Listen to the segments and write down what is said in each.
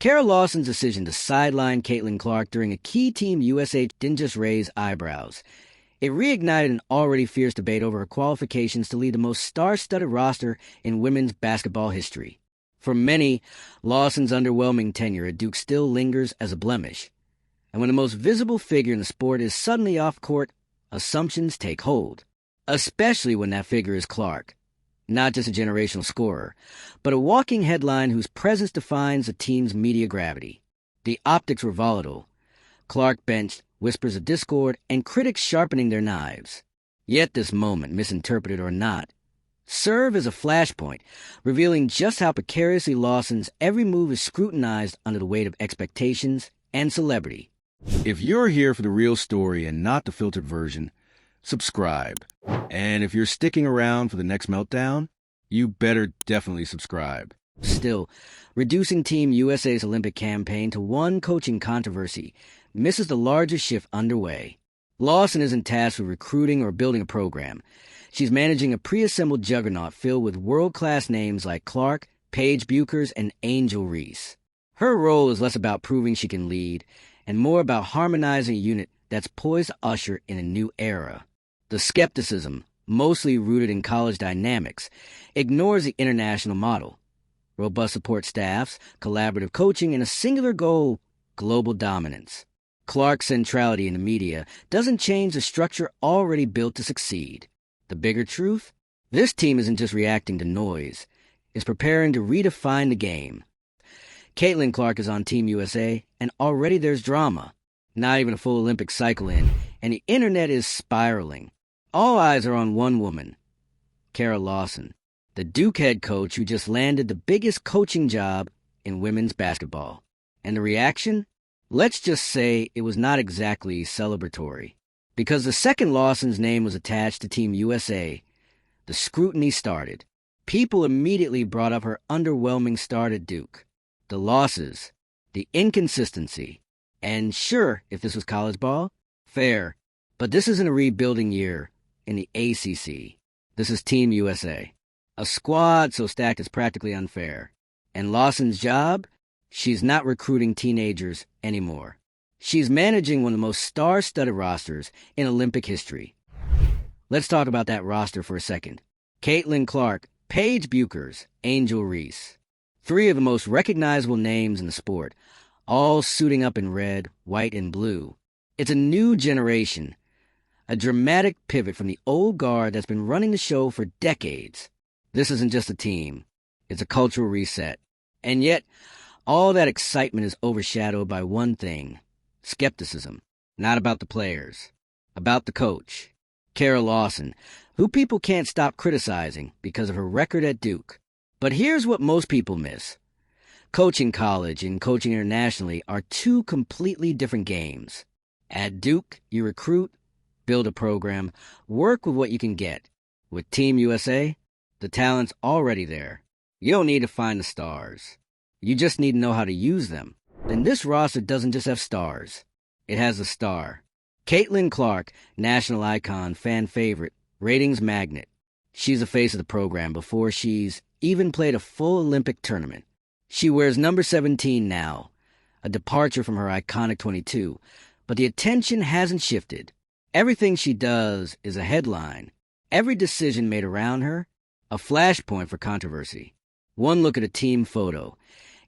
Kara Lawson's decision to sideline Caitlin Clark during a key Team USA didn't just raise eyebrows. It reignited an already fierce debate over her qualifications to lead the most star-studded roster in women's basketball history. For many, Lawson's underwhelming tenure at Duke still lingers as a blemish. And when the most visible figure in the sport is suddenly off court, assumptions take hold. Especially when that figure is Clark. Not just a generational scorer, but a walking headline whose presence defines a team's media gravity. The optics were volatile. Clark benched, whispers of discord, and critics sharpening their knives. Yet this moment, misinterpreted or not, serve as a flashpoint, revealing just how precariously Lawson's every move is scrutinized under the weight of expectations and celebrity. If you're here for the real story and not the filtered version, subscribe. And if you're sticking around for the next meltdown, you better definitely subscribe. Still, reducing Team USA's Olympic campaign to one coaching controversy misses the larger shift underway. Lawson isn't tasked with recruiting or building a program. She's managing a pre-assembled juggernaut filled with world-class names like Clark, Paige Buchers, and Angel Reese. Her role is less about proving she can lead and more about harmonizing a unit that's poised to usher in a new era. The skepticism, mostly rooted in college dynamics, ignores the international model. Robust support staffs, collaborative coaching, and a singular goal, global dominance. Clark's centrality in the media doesn't change the structure already built to succeed. The bigger truth? This team isn't just reacting to noise. It's preparing to redefine the game. Caitlin Clark is on Team USA, and already there's drama. Not even a full Olympic cycle in, and the internet is spiraling. All eyes are on one woman, Kara Lawson, the Duke head coach who just landed the biggest coaching job in women's basketball. And the reaction? Let's just say it was not exactly celebratory. Because the second Lawson's name was attached to Team USA, the scrutiny started. People immediately brought up her underwhelming start at Duke. The losses, the inconsistency. And sure, if this was college ball, fair. But this isn't a rebuilding year in the ACC. This is Team USA. A squad so stacked it's practically unfair. And Lawson's job? She's not recruiting teenagers anymore. She's managing one of the most star-studded rosters in Olympic history. Let's talk about that roster for a second. Caitlin Clark, Paige Buchers, Angel Reese. Three of the most recognizable names in the sport, all suiting up in red, white, and blue. It's a new generation, a dramatic pivot from the old guard that's been running the show for decades. This isn't just a team. It's a cultural reset. And yet, all that excitement is overshadowed by one thing, skepticism. Not about the players, about the coach, Kara Lawson, who people can't stop criticizing because of her record at Duke. But here's what most people miss. Coaching college and coaching internationally are two completely different games. At Duke, you recruit, build a program, work with what you can get. With Team USA, the talent's already there. You don't need to find the stars. You just need to know how to use them. Then this roster doesn't just have stars. It has a star. Caitlin Clark, national icon, fan favorite, ratings magnet. She's the face of the program before she's even played a full Olympic tournament. She wears number 17 now, a departure from her iconic 22, but the attention hasn't shifted. Everything she does is a headline. Every decision made around her, a flashpoint for controversy. One look at a team photo,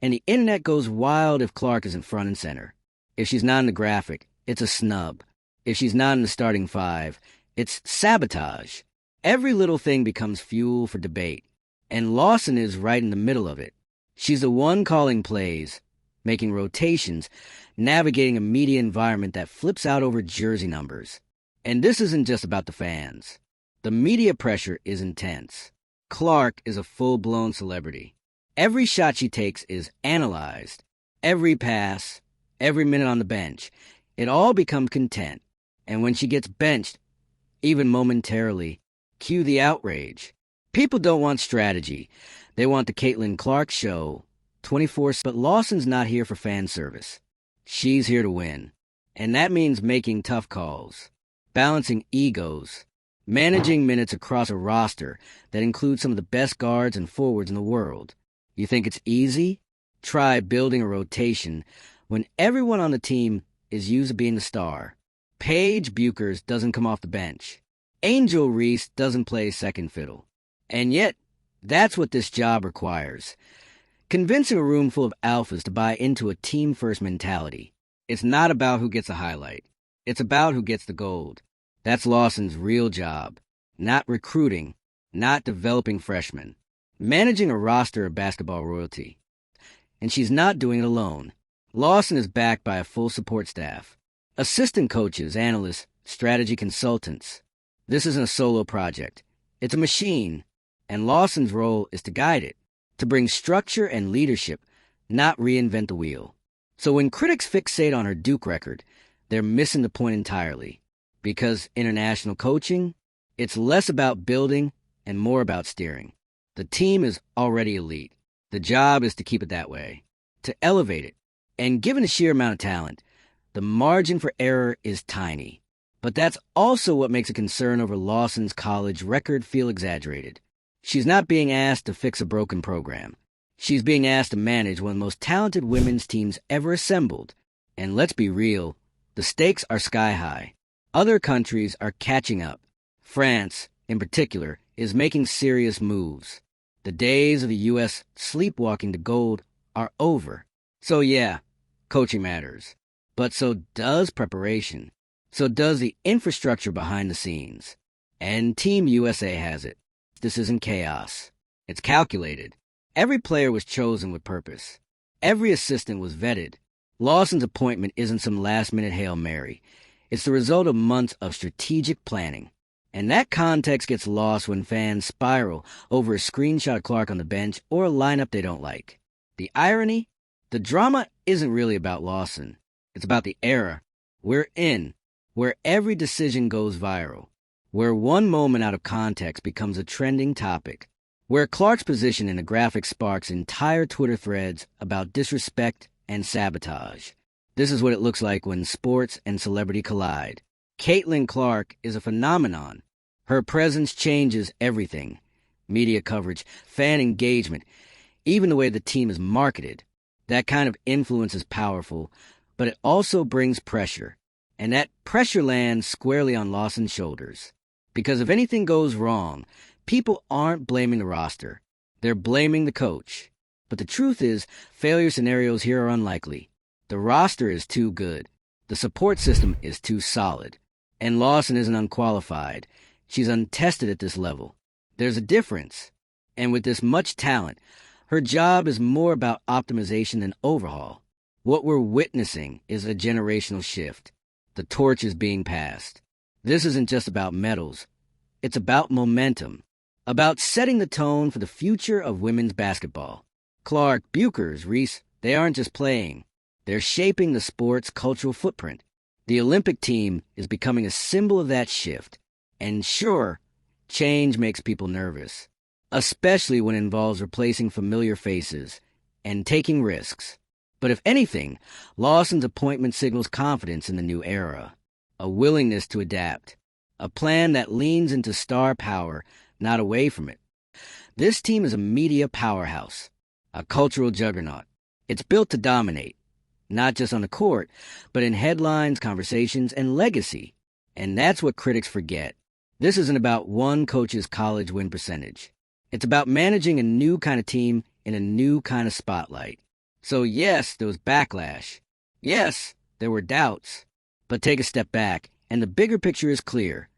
and the internet goes wild if Clark isn't front and center. If she's not in the graphic, it's a snub. If she's not in the starting five, it's sabotage. Every little thing becomes fuel for debate, and Lawson is right in the middle of it. She's the one calling plays, making rotations, navigating a media environment that flips out over jersey numbers. And this isn't just about the fans. The media pressure is intense. Clark is a full-blown celebrity. Every shot she takes is analyzed. Every pass, every minute on the bench, it all becomes content. And when she gets benched, even momentarily, cue the outrage. People don't want strategy. They want the Caitlin Clark show, 24/7. But Lawson's not here for fan service. She's here to win. And that means making tough calls, balancing egos, managing minutes across a roster that includes some of the best guards and forwards in the world. You think it's easy? Try building a rotation when everyone on the team is used to being the star. Paige Buchers doesn't come off the bench. Angel Reese doesn't play second fiddle. And yet, that's what this job requires. Convincing a room full of alphas to buy into a team-first mentality. It's not about who gets a highlight. It's about who gets the gold. That's Lawson's real job. Not recruiting, not developing freshmen. Managing a roster of basketball royalty. And she's not doing it alone. Lawson is backed by a full support staff. Assistant coaches, analysts, strategy consultants. This isn't a solo project. It's a machine. And Lawson's role is to guide it, to bring structure and leadership, not reinvent the wheel. So when critics fixate on her Duke record, they're missing the point entirely. Because international coaching, it's less about building and more about steering. The team is already elite. The job is to keep it that way, to elevate it. And given the sheer amount of talent, the margin for error is tiny. But that's also what makes a concern over Lawson's college record feel exaggerated. She's not being asked to fix a broken program. She's being asked to manage one of the most talented women's teams ever assembled. And let's be real, the stakes are sky high. Other countries are catching up. France, in particular, is making serious moves. The days of the U.S. sleepwalking to gold are over. So yeah, coaching matters. But so does preparation. So does the infrastructure behind the scenes. And Team USA has it. This isn't chaos. It's calculated. Every player was chosen with purpose. Every assistant was vetted. Lawson's appointment isn't some last-minute Hail Mary. It's the result of months of strategic planning. And that context gets lost when fans spiral over a screenshot of Clark on the bench or a lineup they don't like. The irony? The drama isn't really about Lawson. It's about the era we're in, where every decision goes viral, where one moment out of context becomes a trending topic, where Clark's position in a graphic sparks entire Twitter threads about disrespect and sabotage. This is what it looks like when sports and celebrity collide. Caitlin Clark is a phenomenon. Her presence changes everything. Media coverage, fan engagement, even the way the team is marketed. That kind of influence is powerful, but it also brings pressure. And that pressure lands squarely on Lawson's shoulders. Because if anything goes wrong, people aren't blaming the roster. They're blaming the coach. But the truth is, failure scenarios here are unlikely. The roster is too good. The support system is too solid. And Lawson isn't unqualified. She's untested at this level. There's a difference. And with this much talent, her job is more about optimization than overhaul. What we're witnessing is a generational shift. The torch is being passed. This isn't just about medals. It's about momentum. About setting the tone for the future of women's basketball. Clark, Buchers, Reese, they aren't just playing. They're shaping the sport's cultural footprint. The Olympic team is becoming a symbol of that shift. And sure, change makes people nervous. Especially when it involves replacing familiar faces and taking risks. But if anything, Lawson's appointment signals confidence in the new era. A willingness to adapt. A plan that leans into star power, not away from it. This team is a media powerhouse. A cultural juggernaut. It's built to dominate. Not just on the court, but in headlines, conversations, and legacy. And that's what critics forget. This isn't about one coach's college win percentage. It's about managing a new kind of team in a new kind of spotlight. So yes, there was backlash. Yes, there were doubts. But take a step back, and the bigger picture is clear.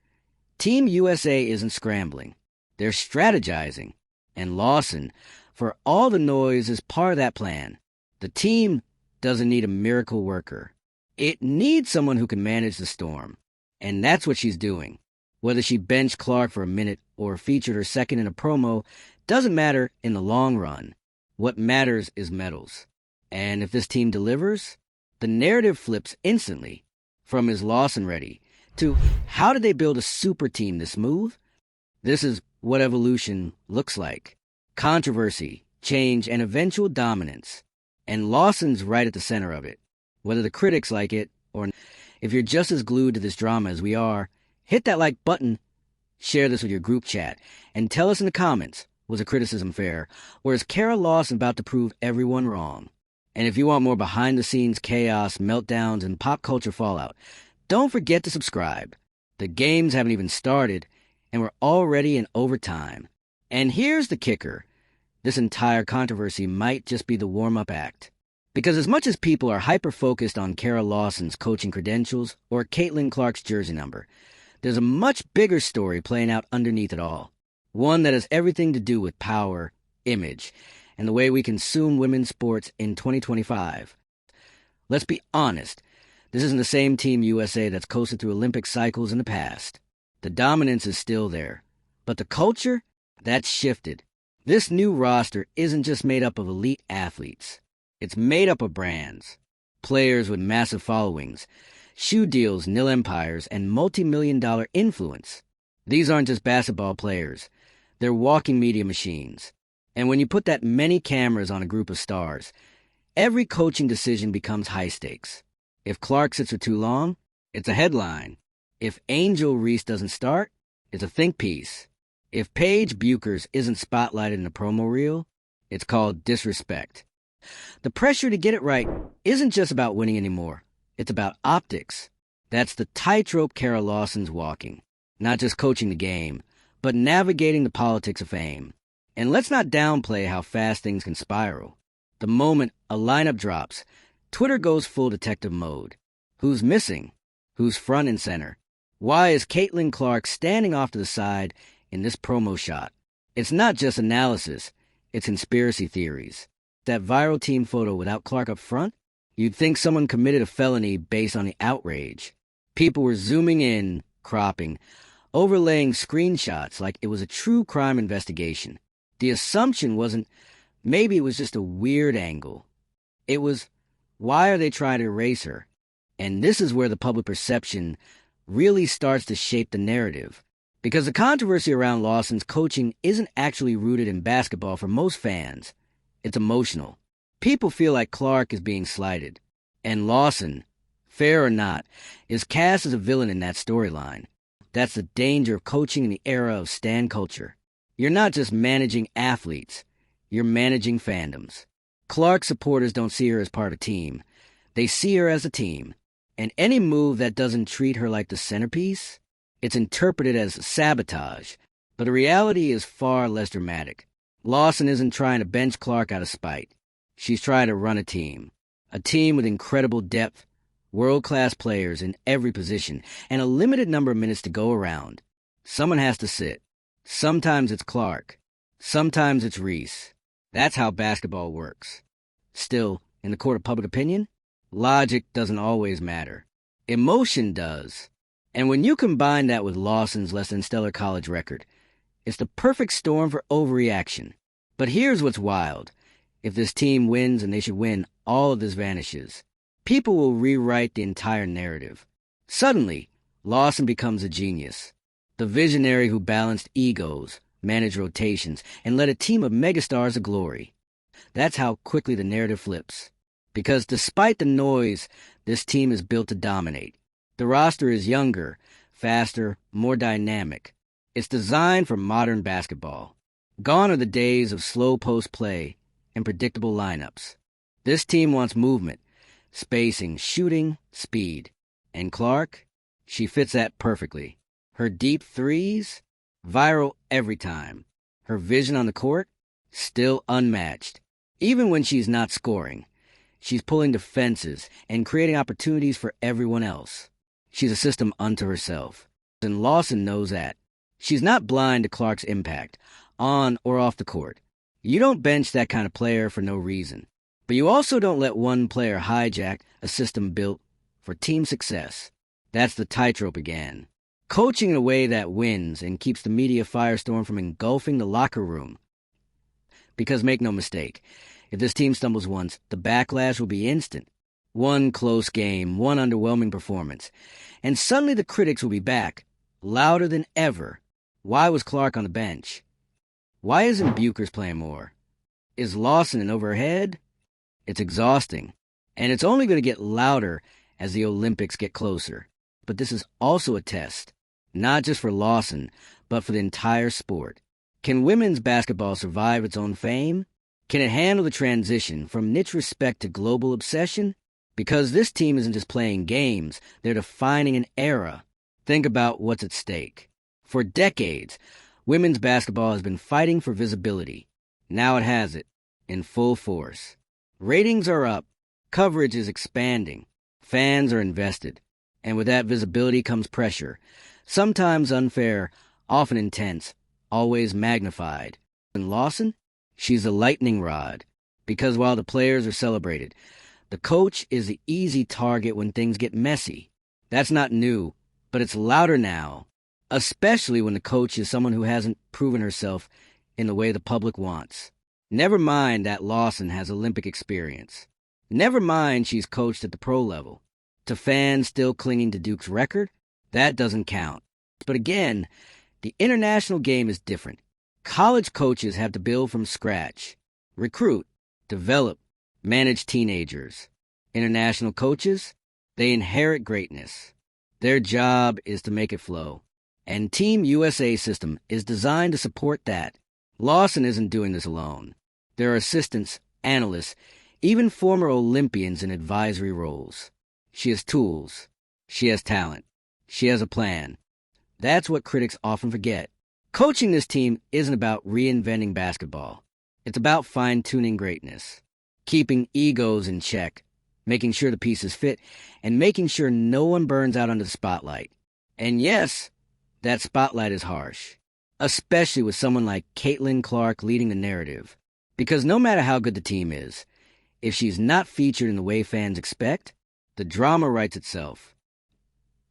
Team USA isn't scrambling. They're strategizing. And Lawson, for all the noise, is part of that plan. The team doesn't need a miracle worker. It needs someone who can manage the storm. And that's what she's doing. Whether she benched Clark for a minute or featured her second in a promo doesn't matter in the long run. What matters is medals. And if this team delivers, the narrative flips instantly from is Lawson ready to how did they build a super team this smooth? This is what evolution looks like. Controversy, change, and eventual dominance. And Lawson's right at the center of it. Whether the critics like it or not. If you're just as glued to this drama as we are, hit that like button, share this with your group chat, and tell us in the comments, was the criticism fair, or is Kara Lawson about to prove everyone wrong? And if you want more behind-the-scenes chaos, meltdowns, and pop culture fallout, don't forget to subscribe. The games haven't even started, and we're already in overtime. And here's the kicker. This entire controversy might just be the warm-up act. Because as much as people are hyper-focused on Kara Lawson's coaching credentials or Caitlin Clark's jersey number, there's a much bigger story playing out underneath it all. One that has everything to do with power, image, and the way we consume women's sports in 2025. Let's be honest, this isn't the same Team USA that's coasted through Olympic cycles in the past. The dominance is still there, but the culture, that's shifted. This new roster isn't just made up of elite athletes. It's made up of brands, players with massive followings, shoe deals, nil empires, and multi-million-dollar influence. These aren't just basketball players. They're walking media machines. And when you put that many cameras on a group of stars, every coaching decision becomes high stakes. If Clark sits for too long, it's a headline. If Angel Reese doesn't start, it's a think piece. If Paige Buchers isn't spotlighted in a promo reel, it's called disrespect. The pressure to get it right isn't just about winning anymore. It's about optics. That's the tightrope Kara Lawson's walking. Not just coaching the game, but navigating the politics of fame. And let's not downplay how fast things can spiral. The moment a lineup drops, Twitter goes full detective mode. Who's missing? Who's front and center? Why is Caitlin Clark standing off to the side in this promo shot? It's not just analysis, it's conspiracy theories. That viral team photo without Clark up front? You'd think someone committed a felony based on the outrage. People were zooming in, cropping, overlaying screenshots like it was a true crime investigation. The assumption wasn't, maybe it was just a weird angle. It was, why are they trying to erase her? And this is where the public perception really starts to shape the narrative. Because the controversy around Lawson's coaching isn't actually rooted in basketball for most fans. It's emotional. People feel like Clark is being slighted. And Lawson, fair or not, is cast as a villain in that storyline. That's the danger of coaching in the era of stan culture. You're not just managing athletes. You're managing fandoms. Clark supporters don't see her as part of a team. They see her as a team. And any move that doesn't treat her like the centerpiece, it's interpreted as sabotage. But the reality is far less dramatic. Lawson isn't trying to bench Clark out of spite. She's trying to run a team with incredible depth, world-class players in every position, and a limited number of minutes to go around. Someone has to sit. Sometimes it's Clark. Sometimes it's Reese. That's how basketball works. Still, in the court of public opinion, logic doesn't always matter. Emotion does. And when you combine that with Lawson's less-than-stellar college record, it's the perfect storm for overreaction. But here's what's wild. If this team wins, and they should win, all of this vanishes. People will rewrite the entire narrative. Suddenly, Lawson becomes a genius. The visionary who balanced egos, managed rotations, and led a team of megastars to glory. That's how quickly the narrative flips. Because despite the noise, this team is built to dominate. The roster is younger, faster, more dynamic. It's designed for modern basketball. Gone are the days of slow post play and predictable lineups. This team wants movement, spacing, shooting, speed. And Clark? She fits that perfectly. Her deep threes? Viral every time. Her vision on the court? Still unmatched. Even when she's not scoring, she's pulling defenses and creating opportunities for everyone else. She's a system unto herself. And Lawson knows that. She's not blind to Clark's impact, on or off the court. You don't bench that kind of player for no reason. But you also don't let one player hijack a system built for team success. That's the tightrope again. Coaching in a way that wins and keeps the media firestorm from engulfing the locker room. Because make no mistake, if this team stumbles once, the backlash will be instant. One close game, one underwhelming performance. And suddenly the critics will be back, louder than ever. Why was Clark on the bench? Why isn't Buchers playing more? Is Lawson in over her head? It's exhausting. And it's only going to get louder as the Olympics get closer. But this is also a test, not just for Lawson, but for the entire sport. Can women's basketball survive its own fame? Can it handle the transition from niche respect to global obsession? Because this team isn't just playing games, they're defining an era. Think about what's at stake. For decades, women's basketball has been fighting for visibility. Now it has it, in full force. Ratings are up, coverage is expanding, fans are invested, and with that visibility comes pressure, sometimes unfair, often intense, always magnified. And Lawson? She's a lightning rod, because while the players are celebrated, the coach is the easy target when things get messy. That's not new, but it's louder now, especially when the coach is someone who hasn't proven herself in the way the public wants. Never mind that Lawson has Olympic experience. Never mind she's coached at the pro level. To fans still clinging to Duke's record, that doesn't count. But again, the international game is different. College coaches have to build from scratch, recruit, develop, manage teenagers. International coaches, they inherit greatness. Their job is to make it flow. And Team USA system is designed to support that. Lawson isn't doing this alone. There are assistants, analysts, even former Olympians in advisory roles. She has tools. She has talent. She has a plan. That's what critics often forget. Coaching this team isn't about reinventing basketball. It's about fine-tuning greatness, keeping egos in check, making sure the pieces fit, and making sure no one burns out under the spotlight. And yes, that spotlight is harsh, especially with someone like Caitlin Clark leading the narrative. Because no matter how good the team is, if she's not featured in the way fans expect, the drama writes itself.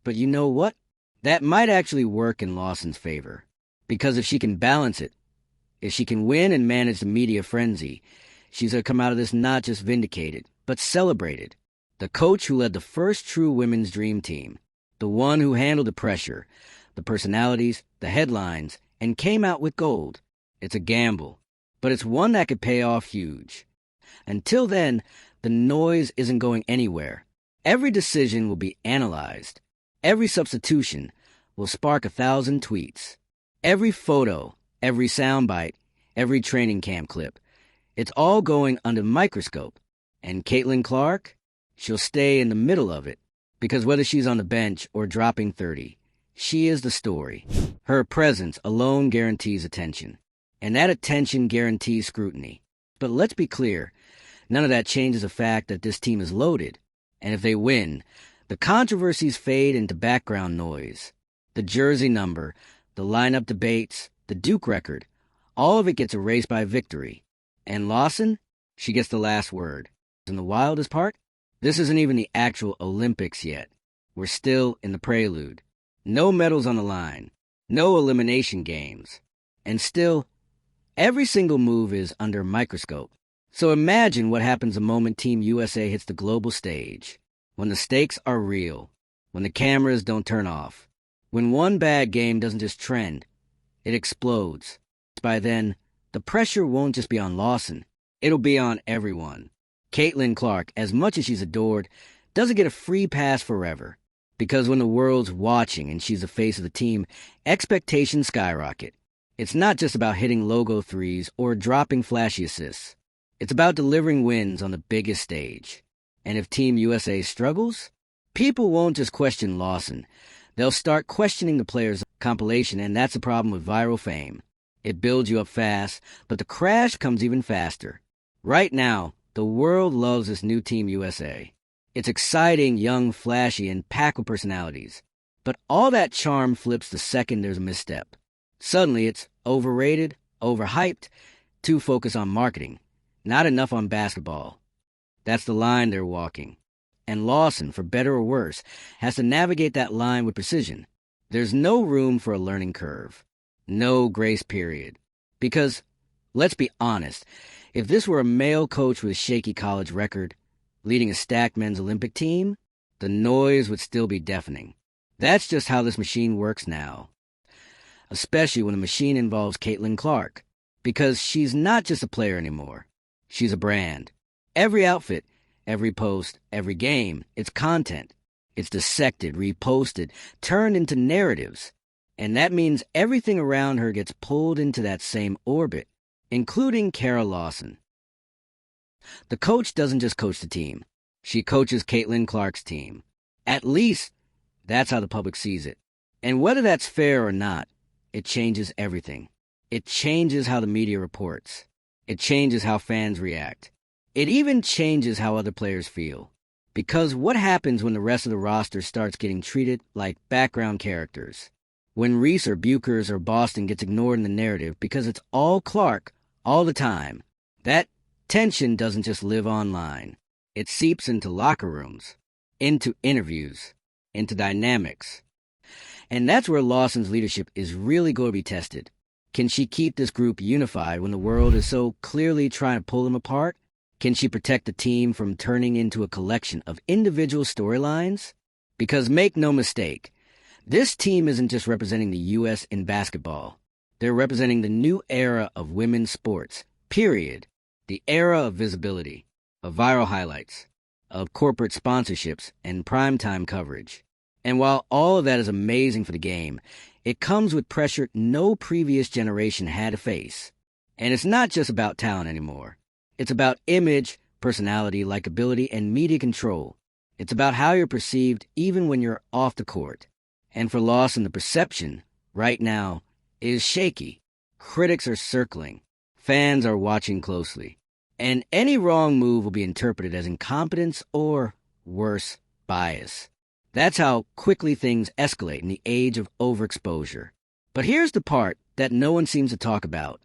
But you know what? That might actually work in Lawson's favor. Because if she can balance it, if she can win and manage the media frenzy, she's going to come out of this not just vindicated, but celebrated. The coach who led the first true women's dream team. The one who handled the pressure, the personalities, the headlines, and came out with gold. It's a gamble, but it's one that could pay off huge. Until then, the noise isn't going anywhere. Every decision will be analyzed. Every substitution will spark 1,000 tweets. Every photo, every soundbite, every training camp clip. It's all going under the microscope. And Caitlin Clark, she'll stay in the middle of it. Because whether she's on the bench or dropping 30, she is the story. Her presence alone guarantees attention. And that attention guarantees scrutiny. But let's be clear, none of that changes the fact that this team is loaded. And if they win, the controversies fade into background noise. The jersey number, the lineup debates, the Duke record, all of it gets erased by victory. And Lawson, she gets the last word. And the wildest part? This isn't even the actual Olympics yet. We're still in the prelude. No medals on the line. No elimination games. And still, every single move is under a microscope. So imagine what happens the moment Team USA hits the global stage. When the stakes are real. When the cameras don't turn off. When one bad game doesn't just trend, it explodes. By then, the pressure won't just be on Lawson. It'll be on everyone. Caitlin Clark, as much as she's adored, doesn't get a free pass forever. Because when the world's watching and she's the face of the team, expectations skyrocket. It's not just about hitting logo threes or dropping flashy assists. It's about delivering wins on the biggest stage. And if Team USA struggles, people won't just question Lawson. They'll start questioning the player's compilation, and that's the problem with viral fame. It builds you up fast, but the crash comes even faster. Right now, the world loves this new Team USA. It's exciting, young, flashy, and packed with personalities. But all that charm flips the second there's a misstep. Suddenly, it's overrated, overhyped, too focused on marketing, not enough on basketball. That's the line they're walking. And Lawson, for better or worse, has to navigate that line with precision. There's no room for a learning curve. No grace period. Because, let's be honest, if this were a male coach with a shaky college record, leading a stacked men's Olympic team, the noise would still be deafening. That's just how this machine works now. Especially when the machine involves Caitlin Clark. Because she's not just a player anymore. She's a brand. Every outfit, every post, every game, it's content. It's dissected, reposted, turned into narratives. And that means everything around her gets pulled into that same orbit, including Kara Lawson. The coach doesn't just coach the team. She coaches Caitlin Clark's team. At least, that's how the public sees it. And whether that's fair or not, it changes everything. It changes how the media reports. It changes how fans react. It even changes how other players feel. Because what happens when the rest of the roster starts getting treated like background characters? When Reese or Buchers or Boston gets ignored in the narrative because it's all Clark all the time, that tension doesn't just live online. It seeps into locker rooms, into interviews, into dynamics. And that's where Lawson's leadership is really going to be tested. Can she keep this group unified when the world is so clearly trying to pull them apart? Can she protect the team from turning into a collection of individual storylines? Because make no mistake, this team isn't just representing the U.S. in basketball. They're representing the new era of women's sports, period. The era of visibility, of viral highlights, of corporate sponsorships and primetime coverage. And while all of that is amazing for the game, it comes with pressure no previous generation had to face. And it's not just about talent anymore. It's about image, personality, likability, and media control. It's about how you're perceived even when you're off the court. And for Lawson, the perception, right now, is shaky. Critics are circling. Fans are watching closely. And any wrong move will be interpreted as incompetence or, worse, bias. That's how quickly things escalate in the age of overexposure. But here's the part that no one seems to talk about.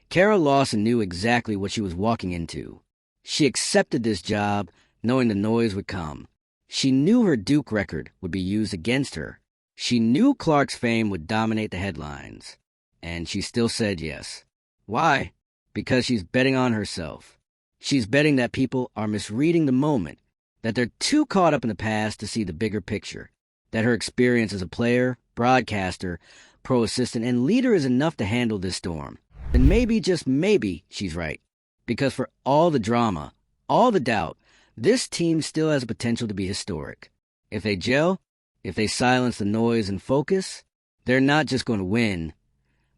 Kara Lawson knew exactly what she was walking into. She accepted this job knowing the noise would come. She knew her Duke record would be used against her. She knew Clark's fame would dominate the headlines. And she still said yes. Why? Because she's betting on herself. She's betting that people are misreading the moment, that they're too caught up in the past to see the bigger picture, that her experience as a player, broadcaster, pro assistant, and leader is enough to handle this storm. Then maybe, just maybe, she's right. Because for all the drama, all the doubt, this team still has the potential to be historic. If they gel, if they silence the noise and focus, they're not just going to win,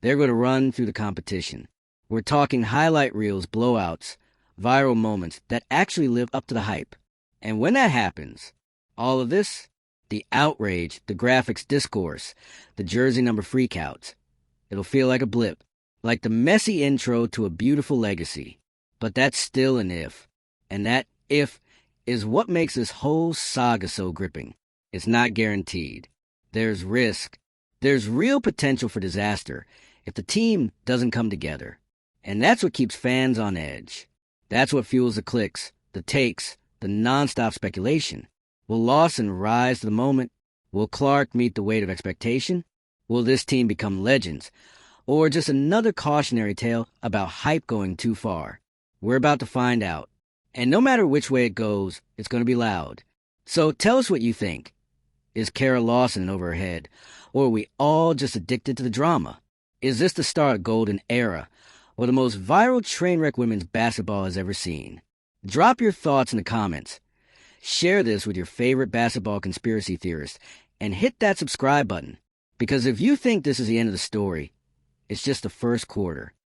they're going to run through the competition. We're talking highlight reels, blowouts, viral moments that actually live up to the hype. And when that happens, all of this, the outrage, the graphics discourse, the jersey number freakouts, it'll feel like a blip, like the messy intro to a beautiful legacy. But that's still an if. And that if is what makes this whole saga so gripping. It's not guaranteed. There's risk. There's real potential for disaster if the team doesn't come together. And that's what keeps fans on edge. That's what fuels the clicks, the takes, the nonstop speculation. Will Lawson rise to the moment? Will Clark meet the weight of expectation? Will this team become legends? Or just another cautionary tale about hype going too far? We're about to find out. And no matter which way it goes, it's going to be loud. So tell us what you think. Is Kara Lawson over her head? Or are we all just addicted to the drama? Is this the start of golden era? Or the most viral train wreck women's basketball has ever seen? Drop your thoughts in the comments. Share this with your favorite basketball conspiracy theorist and hit that subscribe button. Because if you think this is the end of the story, it's just the first quarter.